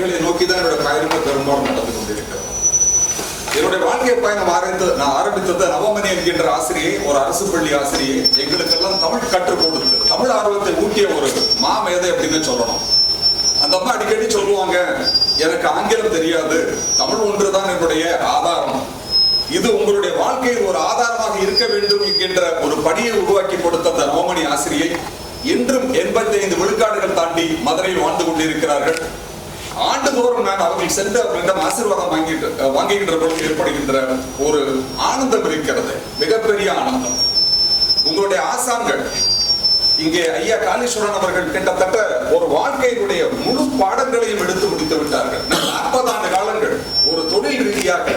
படிகளை நோக்கி தான் என்னுடைய பயணங்கள் பெரும்பாலும் நடந்து கொண்டிருக்கிறது. என்னுடைய வாழ்க்கை பயணம் நான் ஆரம்பித்தது நவமணி என்கின்ற ஆசிரியை, ஒரு அரசு பள்ளி ஆசிரியை, எங்களுக்கெல்லாம் தமிழ் கற்றுக் கொடுத்து தமிழ் ஆர்வத்தை ஊட்டிய ஒரு மாமேதை அப்படின்னு சொல்லணும். அந்த அம்மா அடிக்கடி சொல்லுவாங்க, எனக்கு ஆங்கிலம் தெரியாது, தமிழ் ஒன்றுதான் என்னுடைய ஆதாரம், இது உங்களுடைய வாழ்க்கையில் ஒரு ஆதாரமாக இருக்க வேண்டும் என்கின்ற ஒரு படியை உருவாக்கி கொடுத்த அந்த நவமணி ஆசிரியை இன்றும் 85 விழுக்காடுகள் தாண்டி மதுரையில் வாழ்ந்து கொண்டிருக்கிறார்கள். ஆண்டுதோறும் நான் அவர்கள் சென்று அவர்களிடம் ஆசீர்வாதம் வாங்குகின்ற பொழுது ஏற்படுகின்ற ஒரு ஆனந்தம் இருக்கிறது, மிகப்பெரிய ஆனந்தம். உங்களுடைய ஆசான்கள் இங்கே ஐயா காளீஸ்வரன் அவர்கள் கிட்டத்தட்ட ஒரு வாழ்க்கையினுடைய முழு பாடங்களையும் எடுத்து முடித்து விட்டார்கள். 40 ஆண்டு காலங்கள் ஒரு தொழில் ரீதியாக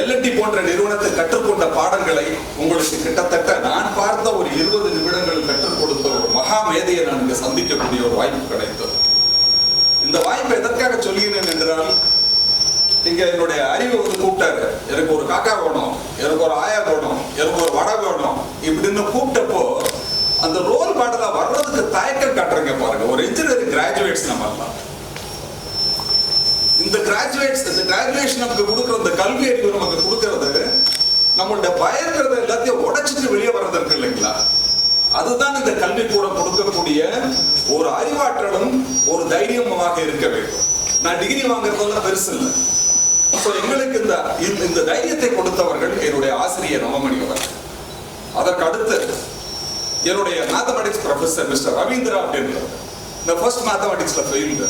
எல்என்டி போன்ற நிறுவனத்தை கற்றுக்கொண்ட பாடங்களை உங்களுக்கு கிட்டத்தட்ட நான் பார்த்த ஒரு 20 நிமிடங்கள் கற்றுக் கொடுத்த ஒரு மகா மேதையை நான் இங்கு சந்திக்கக்கூடிய ஒரு வாய்ப்பு கிடைத்தது. இந்த வாய்ப்பை எதற்காக சொல்கிறேன் என்றால், இங்க என்னுடைய அறிவை வந்து கூப்பிட்டாரு, எனக்கு ஒரு காக்கா வேணும், எனக்கு ஒரு ஆயா வேணும், எனக்கு ஒரு வடை வேணும் இப்படின்னு கூப்பிட்டப்போ அந்த ரோல் மாடலா வர்றதுக்கு தயக்கம் காட்டுறீங்க பாருங்க. ஒரு இன்ஜினியரிங் கிராஜுவேட்ஸ் நம்ம எல்லாம் இந்த கிராஜுவேஷன் நமக்கு கொடுக்குற இந்த கல்வி அறிவு நமக்கு கொடுக்கறது நம்மளுடைய பயங்கிறத எல்லாத்தையும் உடைச்சிட்டு வெளியே வர்றது இருக்கு இல்லைங்களா, அதுதான் இந்த கல்வி கூட கொடுக்கக்கூடிய ஒரு அறிவாற்றலும் ஒரு தைரியமாக இருக்க வேண்டும். நான் டிகிரி வாங்குறதெல்லாம் பெருசு இல்லை. எங்களுக்கு இந்த தைரியத்தை கொடுத்தவர்கள் என்னுடைய ஆசிரியர் நவமணி அவர். அதற்கு அடுத்து என்னுடைய மேத்தமெட்டிக்ஸ் ப்ரொஃபசர் மிஸ்டர் ரவீந்திரா அப்படின்றவர், இந்த ஃபர்ஸ்ட் மேத்தமெட்டிக்ஸ்ல ஃபெயில்டு,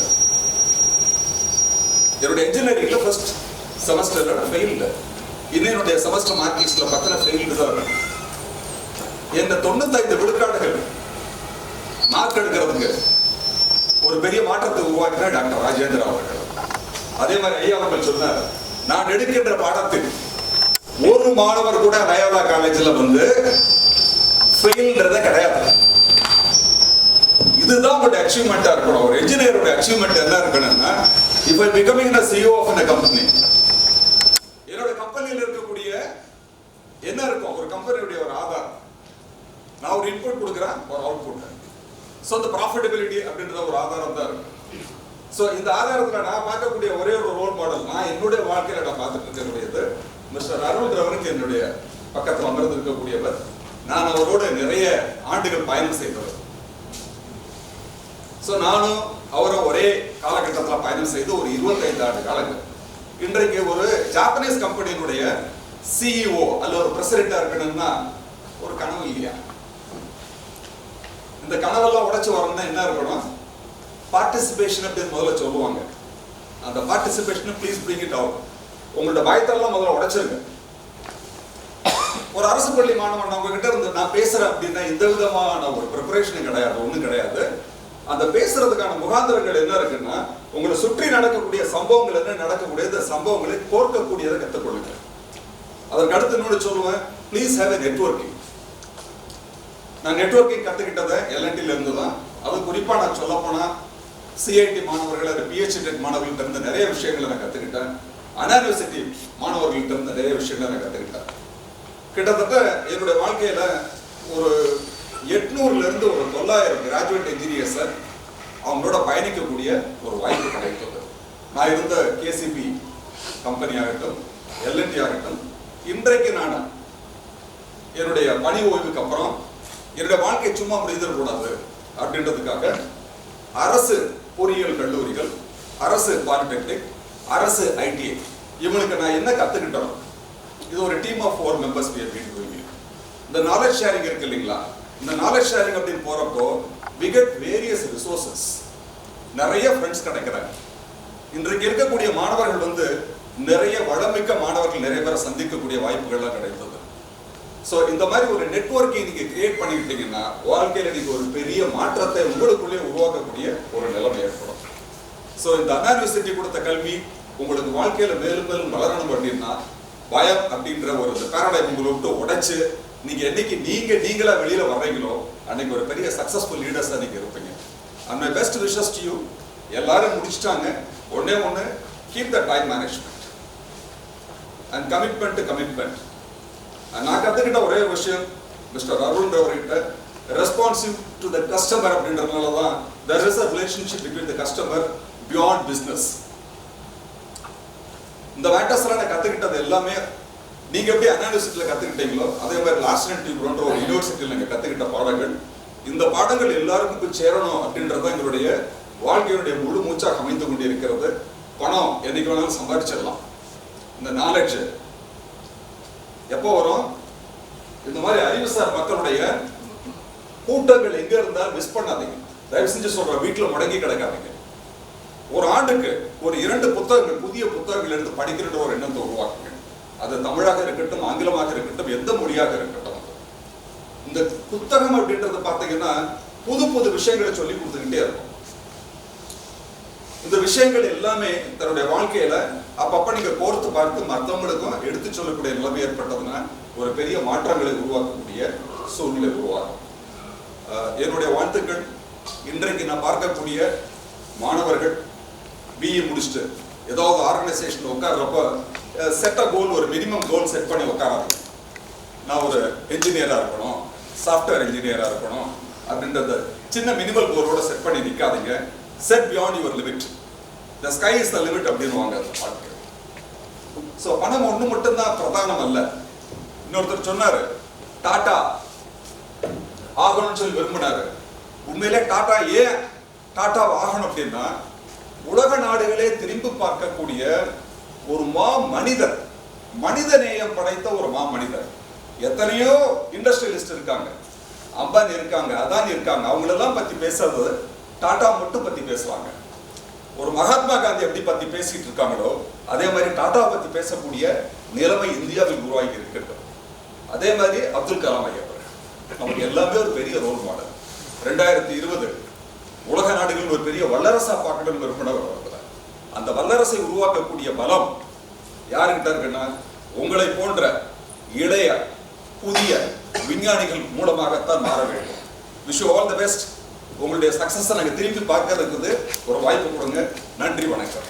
என்னுடைய இன்ஜினியரிங்ல ஃபர்ஸ்ட் செமஸ்டர்ல ஃபெயில்டு, இன்னும் என்னுடைய செமஸ்டர் மார்க்லிஸ்ட்ல 10 ஃபெயில்டு தான். என்ன 95 விழுக்காடுகள் மார்க் எடுக்கிறதுக்கு ஒரு பெரிய மாற்றத்தை உருவாக்கின டாக்டர் ராஜேந்திரா அவர்கள். அதே மாதிரி ஐயா அவர்கள் சொன்னார், நான் எடுக்கின்ற பாடத்தில் ஒரு மாணவர் கூட நயோதா காலேஜில் வந்து ஃபெயில்ன்றதே கிடையாது. இதுதான் உங்களுடைய அச்சீவ்மெண்டா இருக்கணும். ஒரு இன்ஜினியரோட அச்சீவ்மெண்ட் என்ன இருக்கணும்னா, இப்ப becoming the CEO of a company, என்னோட கம்பெனியில் இருக்கக்கூடிய என்ன இருக்கும், ஒரு கம்பெனியுடைய ஒரு ஆதாரம், நான் ஒரு இன்புட் கொடுக்குறேன், ஒரு அவுட்புட். ஸோ இந்த ப்ராஃபிட்டபிலிட்டி அப்படின்ற ஒரு ஆதாரம் தான் இருக்கு. ஸோ இந்த ஆதாரத்தில் நான் பார்க்கக்கூடிய ஒரே ஒரு ரோல் மாடல், நான் என்னுடைய வாழ்க்கையில் நான் பார்த்துட்டு இருக்கக்கூடியது மிஸ்டர் அருள் அவருக்கு என்னுடைய பக்கத்தில் அமர்ந்து இருக்கக்கூடியவர். நான் அவரோடு நிறைய ஆண்டுகள் பயணம் செய்தவர். ஸோ நானும் அவரும் ஒரே காலகட்டத்தில் பயணம் செய்து ஒரு 25 ஆண்டு காலங்கள். இன்றைக்கு ஒரு ஜாப்பனீஸ் கம்பெனியினுடைய சிஇஓ அல்ல ஒரு பிரசிடென்டா இருக்கணும்னா ஒரு கனவு இல்லையா? இந்த கனவெல்லாம் உடைச்சு வரணும்னா என்ன இருக்கணும்? பார்ட்டிசிபேஷன் அப்படின்னு முதல்ல சொல்லுவாங்க. அந்த participation please bring it out. உங்களோட பயத்தெல்லாம் முதல்ல உடைச்சிருங்க. ஒரு அரசு பள்ளி மாணவன் உங்ககிட்ட இருந்து நான் பேசுறேன் அப்படின்னா எந்த விதமான ஒரு ப்ரிப்பரேஷனும் கிடையாது, ஒன்றும் கிடையாது. அந்த பேசுறதுக்கான முகாந்திரங்கள் என்ன இருக்குன்னா, உங்களை சுற்றி நடக்கக்கூடிய சம்பவங்கள் என்ன நடக்கக்கூடிய இந்த சம்பவங்களை கோர்க்கக்கூடியதை கற்றுக்கொள்ளுங்க. அதற்கு அடுத்து இன்னொன்று சொல்லுவேன், ப்ளீஸ் ஹேவ் எ நெட்வொர்க்கிங். நான் நெட்வொர்க்கிங் கற்றுக்கிட்டதை எல்என்டில இருந்து தான். அது குறிப்பாக நான் சொல்ல போனா சிஐடி மாணவர்கள், பிஹெச்டி டெக் மாணவர்கள்ட்ட இருந்து நிறைய விஷயங்களை நான் கற்றுக்கிட்டேன். அண்ணா யூனிவர்சிட்டி மாணவர்கள்ட்ட இருந்து நிறைய விஷயங்களை நான் கற்றுக்கிட்டேன். கிட்டத்தட்ட என்னுடைய வாழ்க்கையில ஒரு 800ல இருந்து ஒரு 900 கிராஜுவேட் இன்ஜினியர்ஸை அவங்களோட பயணிக்கக்கூடிய ஒரு வாய்ப்பு கிடைத்தது. நான் இருந்த கேசிபி கம்பெனி ஆகட்டும், எல்என்டி ஆகட்டும், இன்றைக்கு நான் என்னுடைய பணி ஓய்வுக்கு அப்புறம் என்னுடைய வாழ்க்கை சும்மா முடிந்துடக்கூடாது அப்படின்றதுக்காக அரசு பொறியியல் கல்லூரிகள், அரசு பாலிடெக்னிக், அரசு ஐடிஐ இவங்களுக்கு நான் என்ன கற்றுக்கிட்டோம், இது ஒரு டீம் ஆஃப் 4 members இந்த நாலேஜ் ஷேரிங் இருக்கு இல்லைங்களா? இந்த நாலேஜ் ஷேரிங் அப்படின்னு போறப்போ we get various resources, நிறைய ஃப்ரெண்ட்ஸ் கிடைக்கிறாங்க. இன்றைக்கு இருக்கக்கூடிய மாணவர்கள் வந்து நிறைய வளமிக்க மாணவர்கள் நிறைய பேரை சந்திக்கக்கூடிய வாய்ப்புகள்லாம் கிடைத்தது. ஸோ இந்த மாதிரி ஒரு நெட்வொர்க்கிங் நீங்க கிரியேட் பண்ணிக்கிட்டீங்கன்னா வாழ்க்கையில நீங்க ஒரு பெரிய மாற்றத்தை உங்களுக்குள்ளே உருவாக்கக்கூடிய ஒரு நிலைமை ஏற்படும். ஸோ இந்த அண்ணா யூனிவர்சிட்டி கொடுத்த கல்வி உங்களுக்கு வாழ்க்கையில மேலும் மேலும் வளரணும் அப்படின்னா, பயம் அப்படின்ற ஒரு பேரடைம் உங்களை விட்டு உடைச்சு நீங்க என்னைக்கு நீங்களா வெளியில வர்றீங்களோ அன்னைக்கு ஒரு பெரிய சக்சஸ்ஃபுல் லீடர்ஸா நீங்க இருப்பீங்க. And my best wishes to you. எல்லாரும் முடிச்சிட்டாங்க. ஒண்ணு keep the time management and commitment to commitment. நான் கத்துக்கிட்ட ஒரே விஷயம் மிஸ்டர் அருண் அவர்கிட்ட, ரெஸ்பான்சிவ் டு த கஸ்டமர் அப்படின்றதுனால தான் there is a relationship between the customer, beyond business. இந்த மேட்டர்ஸ்ல நான் கத்துக்கிட்டது எல்லாமே நீங்க எப்படி அனாலிசிஸ்ல கத்துக்கிட்டீங்களோ அதே மாதிரி லாஸ்ட் போன்ற ஒரு யூனிவர்சிட்டியில் நீங்க கத்துக்கிட்ட பாடங்கள், இந்த பாடங்கள் எல்லாருக்கும் போய் சேரணும் அப்படின்றது எங்களுடைய வாழ்க்கையுடைய முழு மூச்சாக அமைந்து கொண்டிருக்கிறது. பணம் என்னைக்கு வேணாலும் சம்பாதிச்சிடலாம். இந்த நாலேஜ் எப்போ வரும்? இந்த மாதிரி அறிவுசார் மக்களுடைய கூட்டங்கள் எங்க இருந்தால் மிஸ் பண்ணாதீங்க. தயவு செஞ்சு சொல்ற, வீட்டுல முடங்கி கிடக்காதீங்க. ஒரு ஆண்டுக்கு ஒரு 2 புத்தகங்கள், புதிய புத்தகங்கள் எடுத்து படிக்கிற ஒரு எண்ணத்தை உருவாக்குங்க. அது தமிழாக இருக்கட்டும், ஆங்கிலமாக இருக்கட்டும், எந்த மொழியாக இருக்கட்டும். இந்த புத்தகம் அப்படின்றது பாத்தீங்கன்னா புது புது விஷயங்களை சொல்லி கொடுத்துக்கிட்டே இருக்கும். இந்த விஷயங்கள் எல்லாமே தன்னுடைய வாழ்க்கையில அப்பப்ப நீங்க கோர்த்து பார்த்து மற்றவங்களுக்கும் எடுத்து சொல்லக்கூடிய நிலைமை ஏற்பட்டதுன்னா ஒரு பெரிய மாற்றங்களை உருவாக்கக்கூடிய சூழ்நிலை உருவாகும். என்னுடைய வாழ்த்துக்கள். இன்றைக்கு நான் பார்க்கக்கூடிய மாணவர்கள் பிஇ முடிச்சுட்டு ஏதாவது ஆர்கனைசேஷன் உட்கார்றப்ப செட் கோல், ஒரு மினிமம் கோல் செட் பண்ணி உட்காராது. நான் ஒரு என்ஜினியரா இருக்கணும், சாஃப்ட்வேர் இன்ஜினியரா இருக்கணும் அப்படின்றது சின்ன மினிமல் கோலோட செட் பண்ணி நிற்காதீங்க. Set beyond your limit. The sky is the limit அப்படின்னுவாங்க. ஸோ பணம் ஒன்று மட்டும்தான் பிரதானம் அல்ல. இன்னொருத்தர் சொன்னாரு டாடா ஆகணும்னு சொல்லி விரும்பினாரு. உண்மையிலே டாடா ஏன் டாடா ஆகணும் அப்படின்னா, உலக நாடுகளே திரும்பி பார்க்கக்கூடிய ஒரு மனிதர், மனித நேயம் படைத்த ஒரு மனிதர். எத்தனையோ இண்டஸ்ட்ரியலிஸ்ட் இருக்காங்க, அம்பானி இருக்காங்க, அதானி இருக்காங்க. அவங்களெல்லாம் பத்தி பேசுறது டாடா மட்டும் பத்தி பேசுவாங்க. ஒரு மகாத்மா காந்தி எப்படி பத்தி பேசிட்டு இருக்காங்களோ அதே மாதிரி டாடா பத்தி பேசக்கூடிய நிலைமை இந்தியாவில் உருவாகி இருக்கிறது. அதே மாதிரி அப்துல் கலாம் ஐயா நமக்கு எல்லாமே ஒரு பெரிய ரோல் மாடல். 2020 உலக நாடுகள் ஒரு பெரிய வல்லரசா பார்க்கணும் விரும்பினவர். அந்த வல்லரசை உருவாக்கக்கூடிய பலம் யாருக்கிட்ட இருக்குன்னா உங்களை போன்ற இளைய புதிய விஞ்ஞானிகள் மூலமாகத்தான் மாற வேண்டும். Wish you all the best. உங்களுடைய சக்சஸை நாங்கள் திரும்பி பார்க்கறதுக்கு ஒரு வாய்ப்பு கொடுங்க. நன்றி, வணக்கம்.